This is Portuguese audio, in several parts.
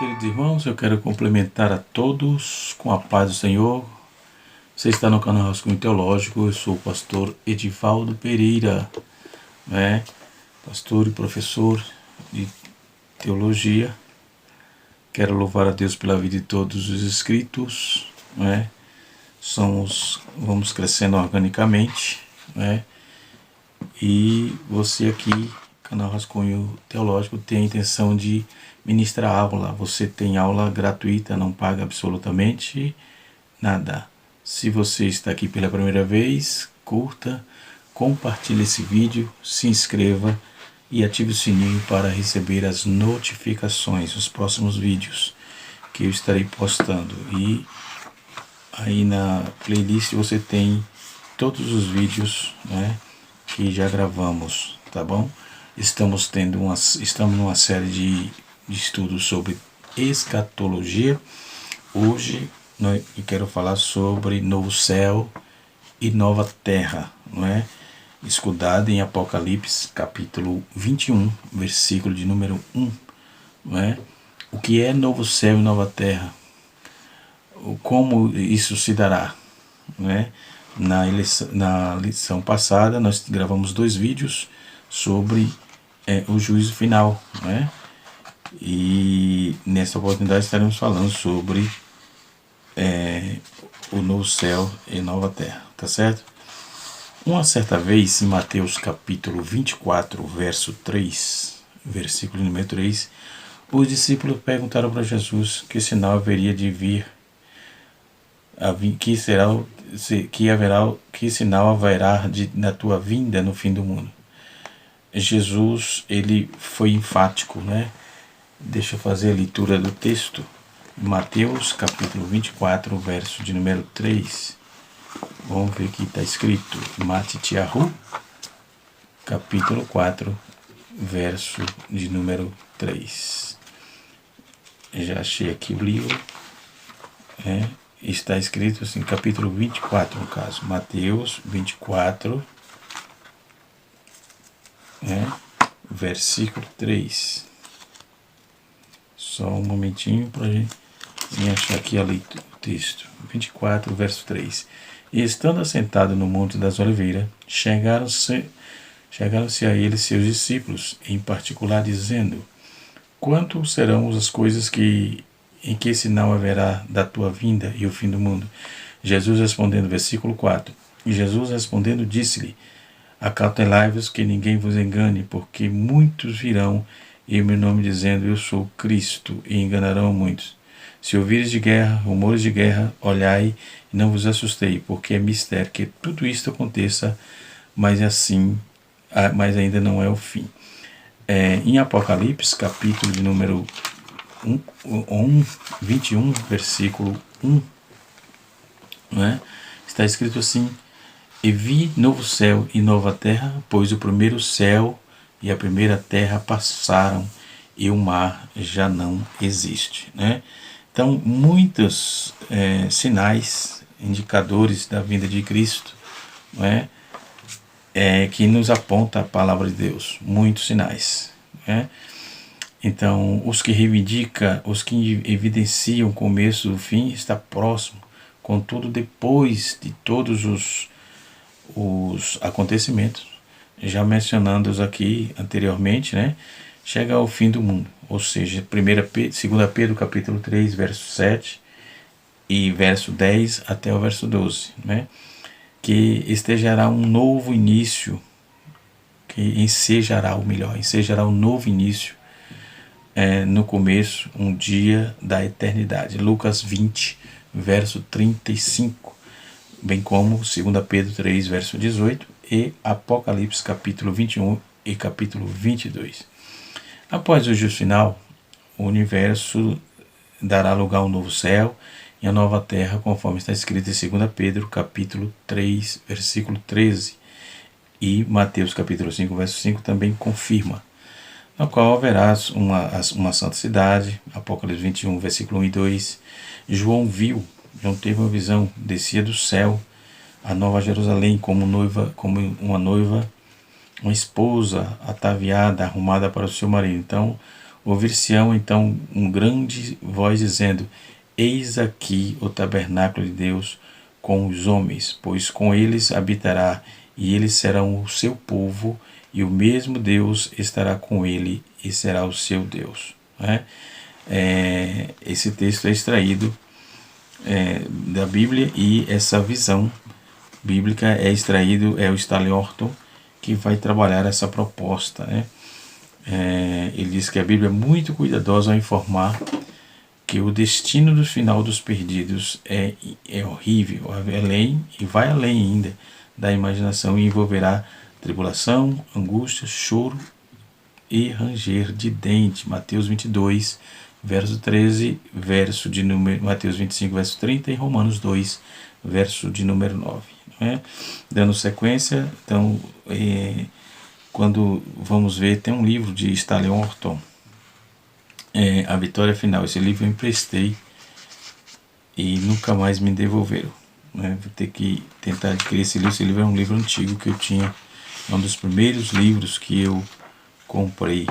Queridos irmãos, eu quero cumprimentar a todos com a paz do Senhor. Você está no canal Rascunho Teológico, eu sou o pastor Edivaldo Pereira, pastor e professor de teologia. Quero louvar a Deus pela vida de todos os inscritos, vamos crescendo organicamente, E você aqui, canal Rascunho Teológico, tem a intenção de ministrar aula. Você tem aula gratuita, não paga absolutamente nada. Se você está aqui pela primeira vez, curta, compartilhe esse vídeo, se inscreva e ative o sininho para receber as notificações dos próximos vídeos que eu estarei postando. E aí na playlist você tem todos os vídeos, que já gravamos, tá bom? Estamos numa série de estudos sobre escatologia. Hoje eu quero falar sobre novo céu e nova terra, escudado em Apocalipse, capítulo 21, versículo de número 1, O que é novo céu e nova terra? Como isso se dará, Na lição passada nós gravamos 2 vídeos sobre o juízo final, E nessa oportunidade estaremos falando sobre o novo céu e nova terra, tá certo? Uma certa vez, em Mateus capítulo 24, versículo número 3, os discípulos perguntaram para Jesus que sinal haveria de vir, que sinal haverá na tua vinda no fim do mundo. Jesus, ele foi enfático, Deixa eu fazer a leitura do texto. Mateus capítulo 24, verso de número 3. Vamos ver o que está escrito. Matitiahu, capítulo 4, verso de número 3. Já achei aqui o livro. Está escrito assim, capítulo 24 no caso. Mateus 24, versículo 3. Só um momentinho para a gente achar aqui a leitura, o texto. 24, verso 3. E estando assentado no Monte das Oliveiras, chegaram-se a ele seus discípulos, em particular dizendo: quanto serão as coisas em que sinal haverá da tua vinda e o fim do mundo? Jesus respondendo, versículo 4. E Jesus respondendo disse-lhe: acautelai-vos que ninguém vos engane, porque muitos virão em meu nome dizendo, eu sou Cristo, e enganarão muitos. Se ouvires de guerra, rumores de guerra, olhai e não vos assustei, porque é mistério que tudo isto aconteça, mas ainda não é o fim. Em Apocalipse, capítulo de número 21, versículo 1, está escrito assim: e vi novo céu e nova terra, pois o primeiro céu e a primeira terra passaram e o mar já não existe, Então, muitos sinais, indicadores da vinda de Cristo, que nos aponta a palavra de Deus, muitos sinais, Então, os que evidenciam o começo do fim está próximo, contudo, depois de todos os acontecimentos, já mencionando-os aqui anteriormente, chega ao fim do mundo, ou seja, 2 Pedro capítulo 3, verso 7 e verso 10 até o verso 12, que estejará um novo início, ensejará um novo início no começo, um dia da eternidade. Lucas 20, verso 35, bem como 2 Pedro 3, verso 18 e Apocalipse capítulo 21 e capítulo 22. Após o juízo final, o universo dará lugar a um novo céu e a nova terra, conforme está escrito em 2 Pedro capítulo 3, versículo 13, e Mateus capítulo 5, verso 5 também confirma, no qual haverá uma santa cidade. Apocalipse 21, versículo 1 e 2. João teve uma visão, descia do céu a Nova Jerusalém como uma noiva, uma esposa ataviada, arrumada para o seu marido. Então, Ouvir-se-ão então um grande voz dizendo: Eis aqui o tabernáculo de Deus com os homens, pois com eles habitará, e eles serão o seu povo, e o mesmo Deus estará com ele e será o seu Deus. Né? Esse texto é extraído da Bíblia, e essa visão bíblica é o Stanley Orton que vai trabalhar essa proposta. Né? Ele diz que a Bíblia é muito cuidadosa ao informar que o destino do final dos perdidos é horrível, vai além ainda da imaginação, e envolverá tribulação, angústia, choro e ranger de dente. Mateus 22, verso 13, Mateus 25, verso 30, e Romanos 2, verso de número 9. Né? Dando sequência, então, quando vamos ver, tem um livro de Stanley Orton, A Vitória Final. Esse livro eu emprestei e nunca mais me devolveram. Né? Vou ter que tentar adquirir esse livro. Esse livro é um livro antigo que eu tinha, um dos primeiros livros que eu comprei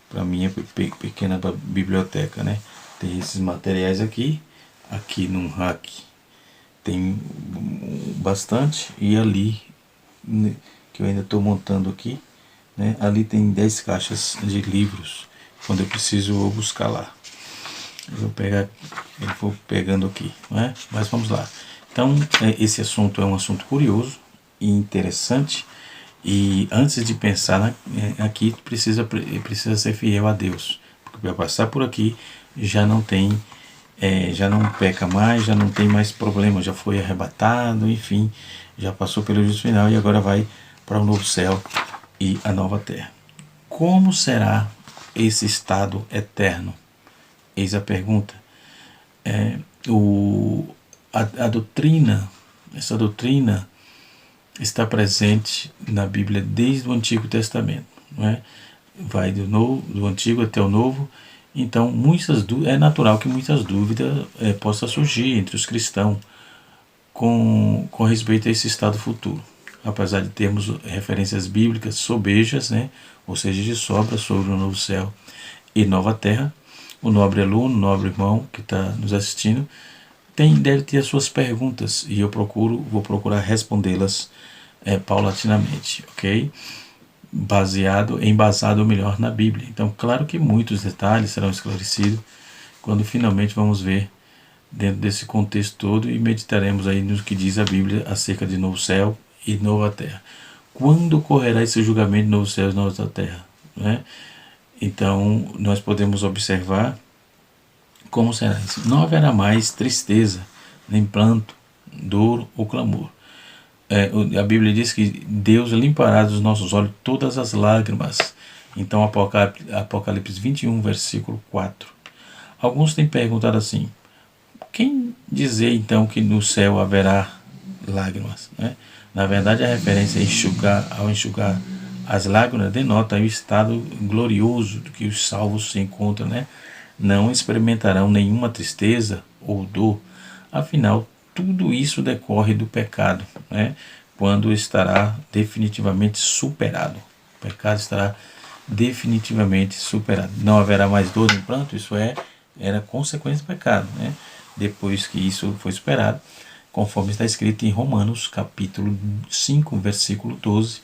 para minha pequena biblioteca. Né? Tem esses materiais aqui num rack tem bastante, e ali, que eu ainda estou montando aqui, né? Ali tem 10 caixas de livros. Quando eu preciso, eu vou buscar lá. Eu vou pegando aqui, né? Mas vamos lá. Então, esse assunto é um assunto curioso e interessante. E antes de pensar aqui, precisa ser fiel a Deus. Porque para passar por aqui, já não peca mais, já não tem mais problema, já foi arrebatado, enfim, já passou pelo juízo final e agora vai para o novo céu e a nova terra. Como será esse estado eterno? Eis a pergunta. Essa doutrina está presente na Bíblia desde o Antigo Testamento. Não é? Vai do Antigo até o Novo. Então, é natural que muitas dúvidas possam surgir entre os cristãos com respeito a esse estado futuro. Apesar de termos referências bíblicas sobejas, né, ou seja, de sobra, sobre o novo céu e nova terra, o nobre aluno, o nobre irmão que está nos assistindo, deve ter as suas perguntas, e eu vou procurar respondê-las paulatinamente, ok? Embasado melhor na Bíblia. Então, claro que muitos detalhes serão esclarecidos quando finalmente vamos ver dentro desse contexto todo, e meditaremos aí no que diz a Bíblia acerca de novo céu e nova terra. Quando ocorrerá esse julgamento de novo céu e nova terra? Né? Então, nós podemos observar como será isso. Não haverá mais tristeza, nem pranto, dor ou clamor. A Bíblia diz que Deus limpará dos nossos olhos todas as lágrimas. Então, Apocalipse 21, versículo 4. Alguns têm perguntado assim: quem dizer então que no céu haverá lágrimas? Né? Na verdade, a referência ao enxugar as lágrimas denota o estado glorioso do que os salvos se encontram. Né? Não experimentarão nenhuma tristeza ou dor. Afinal, tudo isso decorre do pecado, né? Quando estará definitivamente superado. O pecado estará definitivamente superado. Não haverá mais dor nem pranto, era consequência do pecado, né? Depois que isso foi superado, conforme está escrito em Romanos capítulo 5, versículo 12,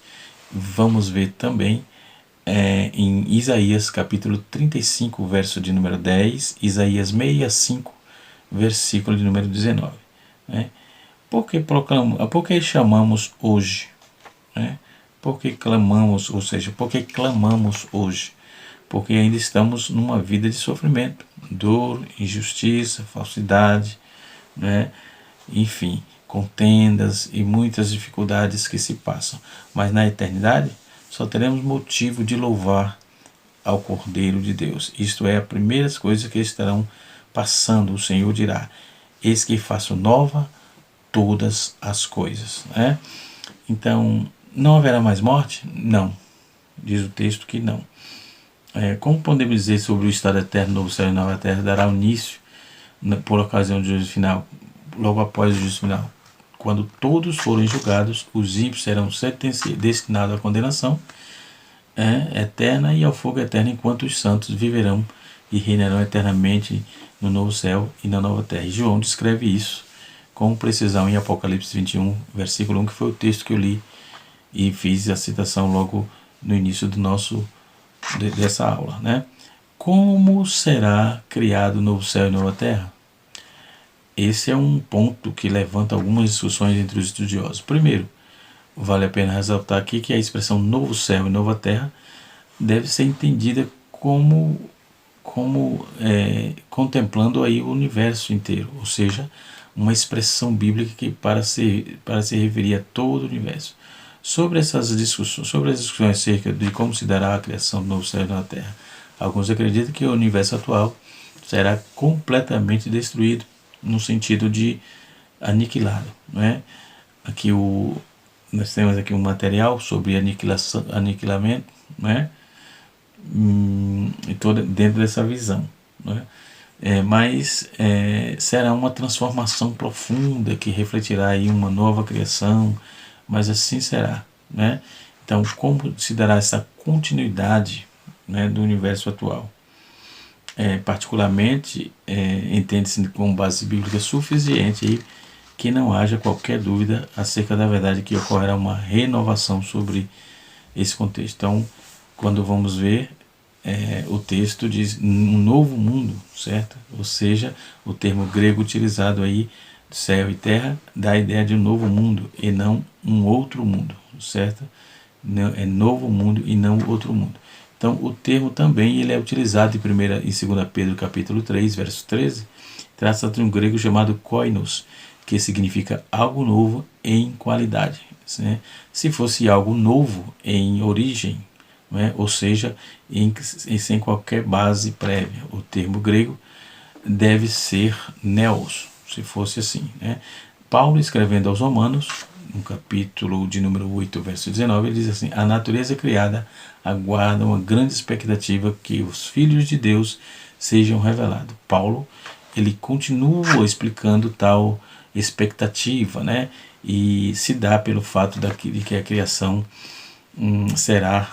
vamos ver também em Isaías capítulo 35, verso de número 10, Isaías 65, versículo de número 19. Né? Por que chamamos hoje? Né? Por que clamamos, ou seja, por que clamamos hoje? Porque ainda estamos numa vida de sofrimento, dor, injustiça, falsidade, né? Enfim, contendas e muitas dificuldades que se passam. Mas na eternidade só teremos motivo de louvar ao Cordeiro de Deus. Isto é, a primeira coisa que estarão passando, o Senhor dirá: eis que faço nova todas as coisas. Né? Então, não haverá mais morte? Não. Diz o texto que não. Como podemos dizer sobre o estado eterno, novo céu e nova terra, dará início por ocasião do juízo final, logo após o juízo final? Quando todos forem julgados, os ímpios serão destinados à condenação eterna e ao fogo eterno, enquanto os santos viverão e reinarão eternamente no novo céu e na nova terra. E João descreve isso com precisão em Apocalipse 21, versículo 1, que foi o texto que eu li e fiz a citação logo no início dessa aula, né? Como será criado o novo céu e nova terra? Esse é um ponto que levanta algumas discussões entre os estudiosos. Primeiro, vale a pena ressaltar aqui que a expressão novo céu e nova terra deve ser entendida como contemplando aí o universo inteiro, ou seja, uma expressão bíblica que para se referir a todo o universo. Sobre as discussões acerca de como se dará a criação do novo céu e da terra, alguns acreditam que o universo atual será completamente destruído, no sentido de aniquilado, não é? Aqui nós temos aqui um material sobre aniquilamento, né? Dentro dessa visão, né? Mas será uma transformação profunda que refletirá aí uma nova criação, mas assim será, né? Então, como se dará essa continuidade, né, do universo atual? Particularmente, entende-se como base bíblica suficiente aí que não haja qualquer dúvida acerca da verdade que ocorrerá uma renovação sobre esse contexto. Então, quando vamos ver, o texto diz um novo mundo, certo? Ou seja, o termo grego utilizado aí, céu e terra, dá a ideia de um novo mundo e não um outro mundo, certo? É novo mundo e não outro mundo. Então, o termo também ele é utilizado em 1 e 2 Pedro capítulo 3, verso 13, trata-se de um grego chamado koinos, que significa algo novo em qualidade, né? Se fosse algo novo em origem, né? Ou seja, sem qualquer base prévia, o termo grego deve ser neos, se fosse assim, né? Paulo, escrevendo aos Romanos, no capítulo de número 8, verso 19, ele diz assim: a natureza criada aguarda uma grande expectativa que os filhos de Deus sejam revelados. Paulo, ele continua explicando tal expectativa, né? E se dá pelo fato de que a criação será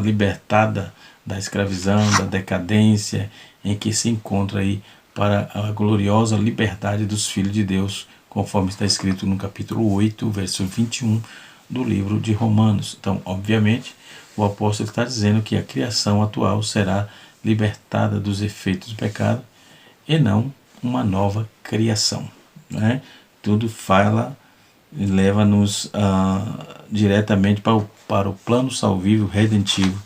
libertada da escravidão, da decadência em que se encontra aí para a gloriosa liberdade dos filhos de Deus, conforme está escrito no capítulo 8, verso 21 do livro de Romanos. Então, obviamente, o apóstolo está dizendo que a criação atual será libertada dos efeitos do pecado e não uma nova criação, né? Tudo fala e leva-nos diretamente para o plano salvífico redentivo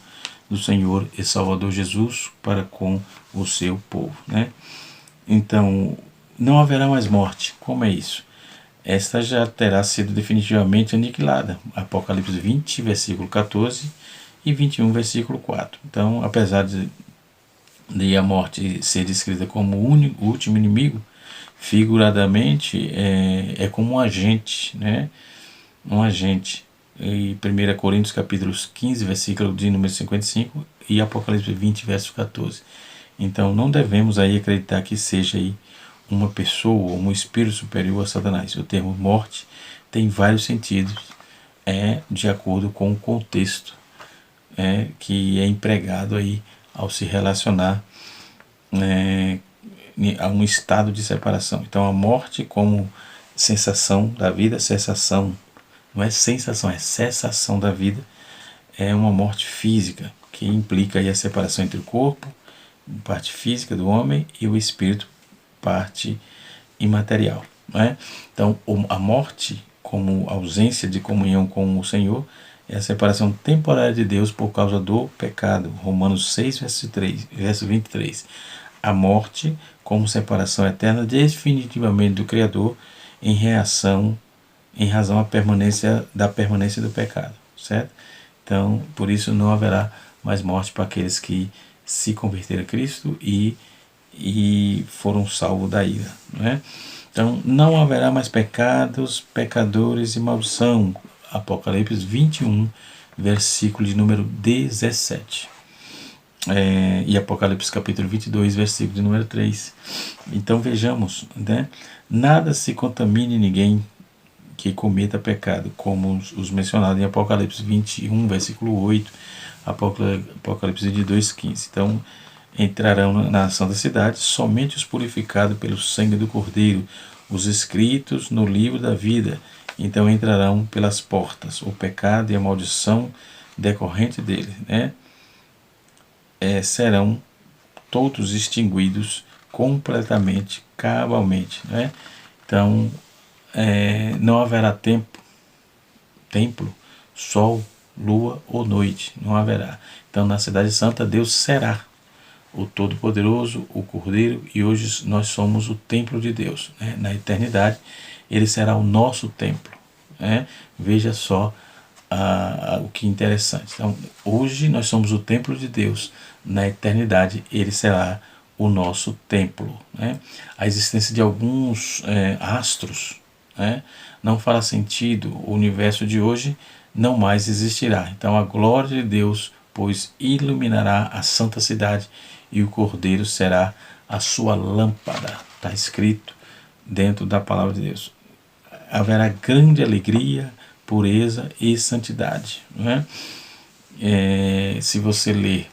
do Senhor e Salvador Jesus para com o seu povo, né? Então, não haverá mais morte. Como é isso? Esta já terá sido definitivamente aniquilada. Apocalipse 20, versículo 14 e 21, versículo 4. Então, apesar de a morte ser descrita como o último inimigo, figuradamente é como um agente, né? Um agente. Em 1 Coríntios capítulo 15, versículo de número 55 e Apocalipse 20, verso 14. Então não devemos aí acreditar que seja aí uma pessoa ou um espírito superior a Satanás. O termo morte tem vários sentidos, de acordo com o contexto que é empregado aí ao se relacionar a um estado de separação. Então a morte como sensação da vida, cessação, não é sensação, é cessação da vida, é uma morte física, que implica aí a separação entre o corpo, parte física do homem, e o espírito, parte imaterial, não é? Então a morte como ausência de comunhão com o Senhor é a separação temporária de Deus por causa do pecado. Romanos 6, verso 23. A morte como separação eterna definitivamente do Criador em razão da permanência do pecado, certo? Então, por isso não haverá mais morte para aqueles que se converteram a Cristo e foram salvos da ira, não é? Então, não haverá mais pecados, pecadores e maldição. Apocalipse 21, versículo de número 17. E Apocalipse capítulo 22, versículo de número 3. Então vejamos, né? Nada se contamine ninguém que cometa pecado, como os mencionados em Apocalipse 21, versículo 8, Apocalipse 22, 15. Então, entrarão na santa cidade somente os purificados pelo sangue do Cordeiro, os escritos no livro da vida. Então entrarão pelas portas. O pecado e a maldição decorrente dele, né? Serão todos extinguidos completamente, cabalmente, né? Então, não haverá templo, sol, lua ou noite, não haverá. Então, na cidade santa, Deus será o Todo-Poderoso, o Cordeiro, e hoje nós somos o templo de Deus, né? Na eternidade, ele será o nosso templo, né? Veja só o que interessante. Então, hoje nós somos o templo de Deus, na eternidade ele será o nosso templo, né? A existência de alguns astros, né, não fará sentido. O universo de hoje não mais existirá. Então a glória de Deus, pois, iluminará a santa cidade, e o Cordeiro será a sua lâmpada. Está escrito dentro da palavra de Deus. Haverá grande alegria, pureza e santidade, né? Se você ler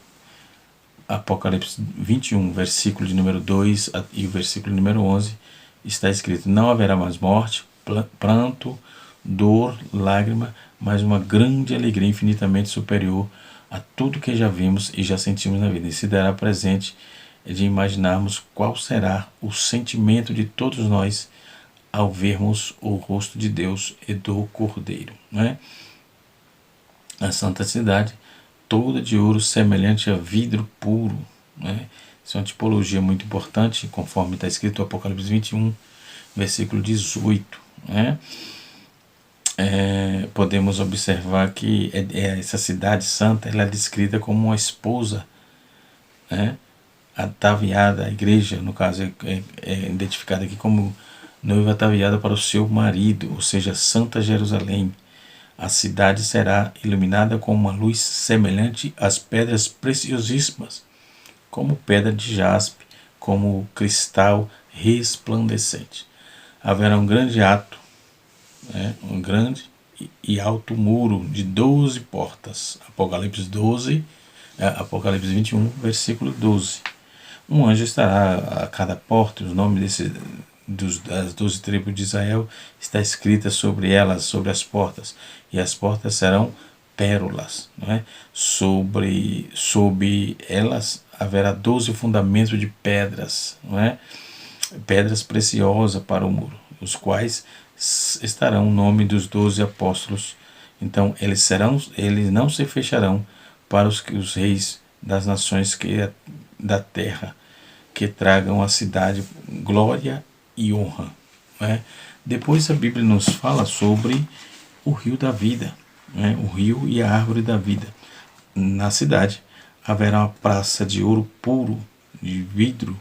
Apocalipse 21, versículo de número 2 e o versículo número 11, está escrito: não haverá mais morte, pranto, dor, lágrima, mas uma grande alegria infinitamente superior a tudo que já vimos e já sentimos na vida. E se dará presente de imaginarmos qual será o sentimento de todos nós ao vermos o rosto de Deus e do Cordeiro, né? A santa cidade, toda de ouro, semelhante a vidro puro, né? Isso é uma tipologia muito importante, conforme está escrito no Apocalipse 21, versículo 18, né? Podemos observar que essa cidade santa, ela é descrita como uma esposa, né, ataviada. A igreja, no caso, é identificada aqui como noiva ataviada para o seu marido, ou seja, Santa Jerusalém. A cidade será iluminada com uma luz semelhante às pedras preciosíssimas, como pedra de jaspe, como cristal resplandecente. Haverá um grande ato, né, um grande e alto muro de 12 portas. Apocalipse 21, versículo 12. Um anjo estará a cada porta. Os nomes das 12 tribos de Israel está escrita sobre elas, sobre as portas. E as portas serão pérolas, né? Sob elas haverá 12 fundamentos de pedras, né? Pedras preciosas para o muro, os quais estarão o nome dos 12 apóstolos. Então eles não se fecharão para os reis das nações da terra, que tragam à cidade glória e honra, né? Depois a Bíblia nos fala sobre o rio da vida, né? O rio e a árvore da vida. Na cidade haverá uma praça de ouro puro, de vidro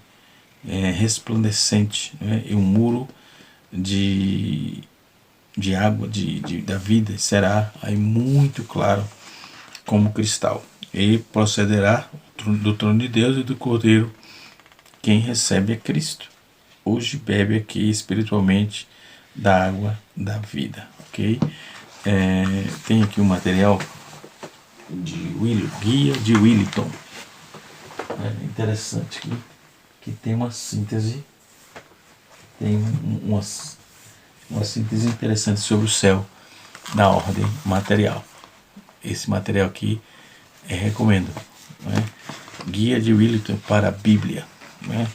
resplandecente, né? E um muro de água da vida será aí muito claro como cristal. E procederá do trono de Deus e do Cordeiro quem recebe a Cristo. Hoje bebe aqui espiritualmente da água da vida, ok? Tem aqui um material guia de Willington. Interessante que tem uma síntese, tem uma síntese interessante sobre o céu na ordem material. Esse material aqui recomendo, né? Guia de Willington para a Bíblia, né?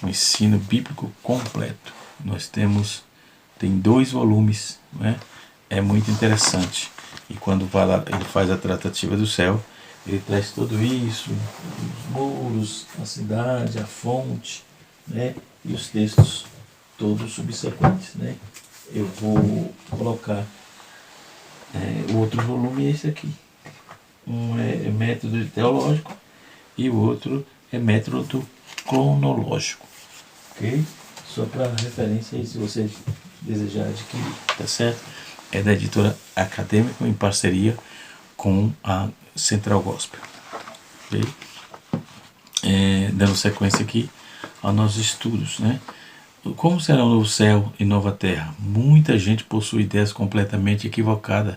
Um ensino bíblico completo. Tem 2 volumes, né? É muito interessante. E quando ele faz a tratativa do céu, ele traz tudo isso, os muros, a cidade, a fonte, né? E os textos todos subsequentes, né? Eu vou colocar o outro volume, é esse aqui. Um é método teológico e o outro é método cronológico, ok? Só para referência aí, se você desejar adquirir, tá certo? É da editora Acadêmica em parceria com a Central Gospel, ok? Dando sequência aqui aos nossos estudos, né? Como será o novo céu e nova terra? Muita gente possui ideias completamente equivocadas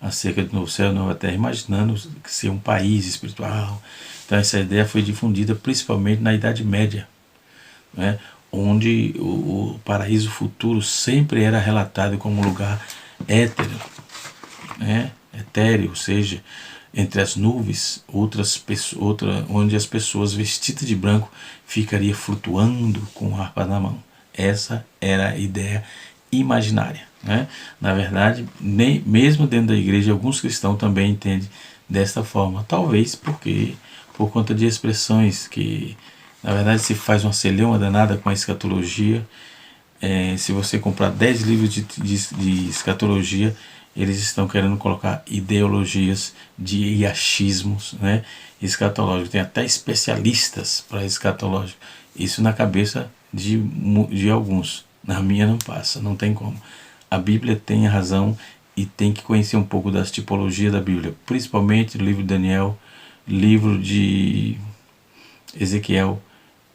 acerca do novo céu e nova terra, imaginando ser um país espiritual. Então essa ideia foi difundida principalmente na Idade Média, né, onde o paraíso futuro sempre era relatado como um lugar étero, né, etéreo, ou seja, entre as nuvens, onde as pessoas vestidas de branco ficariam flutuando com harpa na mão. Essa era a ideia imaginária, né? Na verdade, nem mesmo dentro da igreja, alguns cristãos também entendem desta forma. Talvez porque, por conta de expressões que, na verdade, se faz uma celeuma danada com a escatologia. Se você comprar 10 livros de escatologia, eles estão querendo colocar ideologias de iachismos, né, escatológicos. Tem até especialistas para escatológico. Isso na cabeça de alguns. Na minha não passa, não tem como. A Bíblia tem a razão e tem que conhecer um pouco das tipologias da Bíblia, principalmente o livro de Daniel, livro de Ezequiel,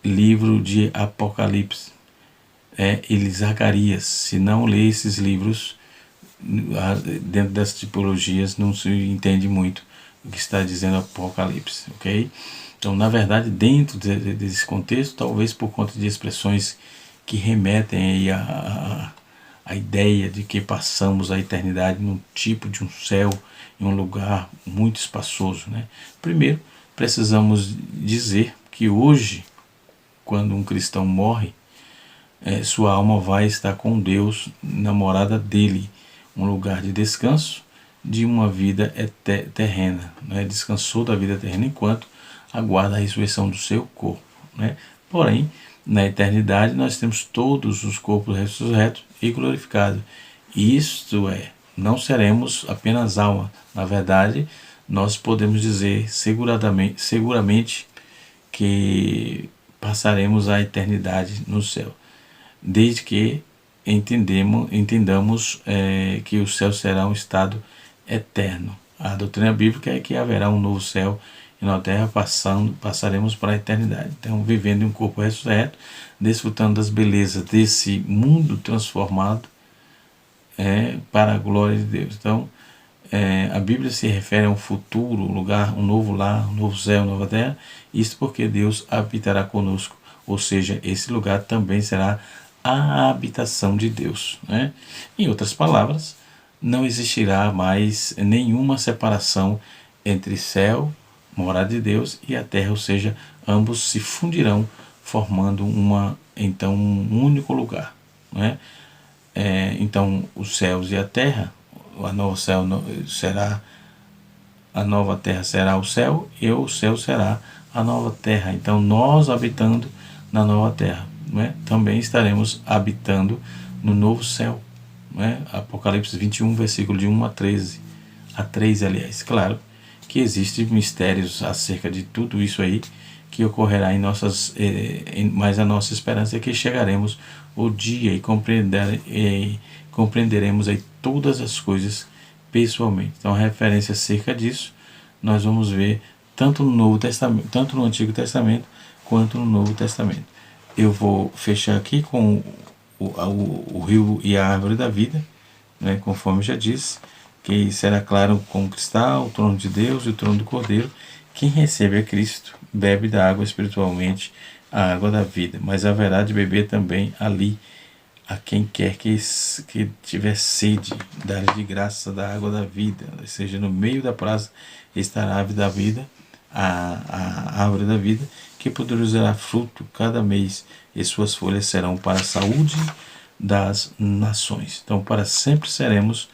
livro de Apocalipse, e Zacarias. Se não ler esses livros, dentro dessas tipologias, não se entende muito o que está dizendo Apocalipse, ok? Então, na verdade, dentro desse contexto, talvez por conta de expressões que remetem aí a ideia de que passamos a eternidade num tipo de um céu, em um lugar muito espaçoso, né? Primeiro, precisamos dizer que hoje, quando um cristão morre, sua alma vai estar com Deus na morada dele, um lugar de descanso de uma vida terrena, né? Descansou da vida terrena enquanto aguarda a ressurreição do seu corpo, né? Porém, na eternidade nós temos todos os corpos ressurretos e glorificados. Isto é, não seremos apenas alma. Na verdade, nós podemos dizer seguramente que passaremos a eternidade no céu, desde que entendamos que o céu será um estado eterno. A doutrina bíblica é que haverá um novo céu e na terra passaremos para a eternidade. Então, vivendo em um corpo ressurreto, desfrutando das belezas desse mundo transformado para a glória de Deus. Então, a Bíblia se refere a um futuro, um lugar, um novo lar, um novo céu, uma nova terra. Isso porque Deus habitará conosco, ou seja, esse lugar também será a habitação de Deus, né? Em outras palavras, não existirá mais nenhuma separação entre céu, morada de Deus, e a terra, ou seja, ambos se fundirão, formando então um único lugar, né? Então, os céus e a terra, a nova céu será a nova terra será o céu e o céu será a nova terra. Então, nós habitando na nova terra, né, também estaremos habitando no novo céu, né? Apocalipse 21, versículo de 1 a 13, a 3, aliás. Claro que existem mistérios acerca de tudo isso aí que ocorrerá em nossas, mas a nossa esperança é que chegaremos o dia e compreenderemos aí todas as coisas pessoalmente. Então, a referência acerca disso nós vamos ver tanto no Novo Testamento, tanto no Antigo Testamento quanto no Novo Testamento. Eu vou fechar aqui com o rio e a árvore da vida, né, conforme já disse, que será claro como cristal, o trono de Deus e o trono do Cordeiro. Quem recebe a Cristo bebe da água espiritualmente, a água da vida, mas haverá de beber também ali a quem quer que tiver sede, dar de graça da água da vida, ou seja, no meio da praça estará a árvore da vida, a árvore da vida, que produzirá fruto cada mês, e suas folhas serão para a saúde das nações. Então, para sempre serviremos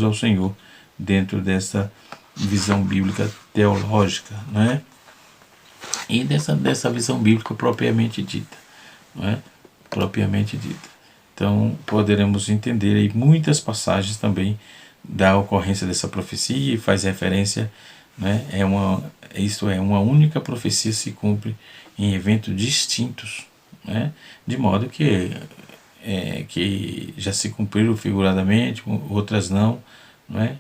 ao Senhor dentro dessa visão bíblica teológica, né? E dessa visão bíblica propriamente dita, não é? Propriamente dita. Então, poderemos entender aí muitas passagens também da ocorrência dessa profecia e faz referência, né? Isto é, uma única profecia se cumpre em eventos distintos, né? De modo que já se cumpriram figuradamente, outras não,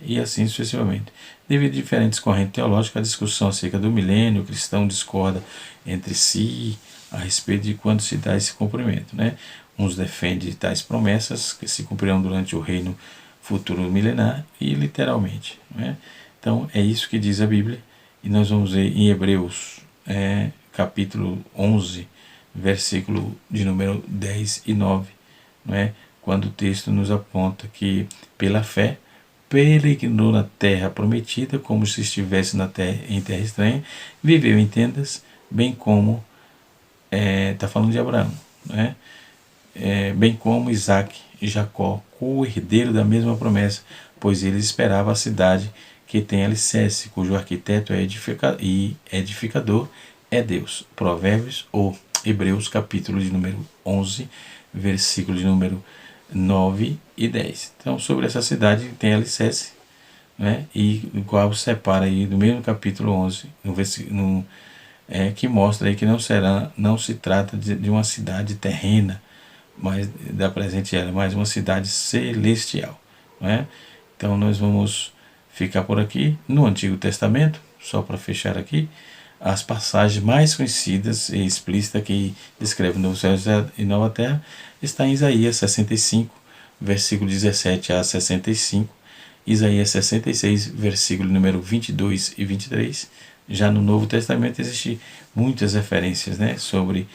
e assim sucessivamente. Devido a diferentes correntes teológicas, a discussão acerca do milênio, o cristão discorda entre si a respeito de quando se dá esse cumprimento, né? Uns defendem tais promessas que se cumprirão durante o reino futuro milenar e literalmente, né? Então é isso que diz a Bíblia, e nós vamos ver em Hebreus capítulo 11, versículo de número 10 e 9, não é? Quando o texto nos aponta que pela fé peregrinou na terra prometida, como se estivesse em terra estranha, viveu em tendas, bem como está falando de Abraão, né? Bem como Isaac e Jacó, co-herdeiro da mesma promessa, pois eles esperavam a cidade que tem alicerce, cujo arquiteto e edificador é Deus. Provérbios ou Hebreus, capítulo de número 11, versículo de número 9 e 10. Então, sobre essa cidade tem alicerce, né? E o qual separa aí do mesmo capítulo 11, que mostra aí que não se trata de uma cidade terrena, mas da presente era, mas uma cidade celestial, né? Então nós vamos ficar por aqui. No Antigo Testamento, só para fechar aqui, as passagens mais conhecidas e explícitas que descrevem Novo Céu e Nova Terra está em Isaías 65, versículo 17 a 65, Isaías 66, versículo número 22 e 23. Já no Novo Testamento existem muitas referências, né, sobre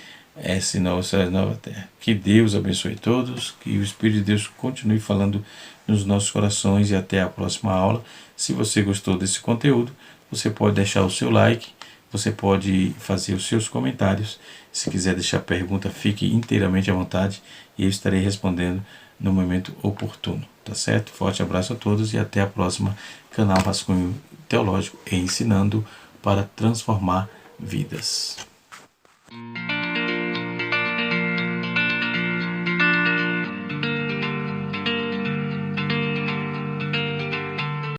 esse Novo Céu e Nova Terra. Que Deus abençoe todos, que o Espírito de Deus continue falando nos nossos corações, e até a próxima aula. Se você gostou desse conteúdo, você pode deixar o seu like, você pode fazer os seus comentários. Se quiser deixar pergunta, fique inteiramente à vontade e eu estarei respondendo no momento oportuno. Tá certo? Forte abraço a todos e até a próxima. Canal Rascunho Teológico, ensinando para transformar vidas.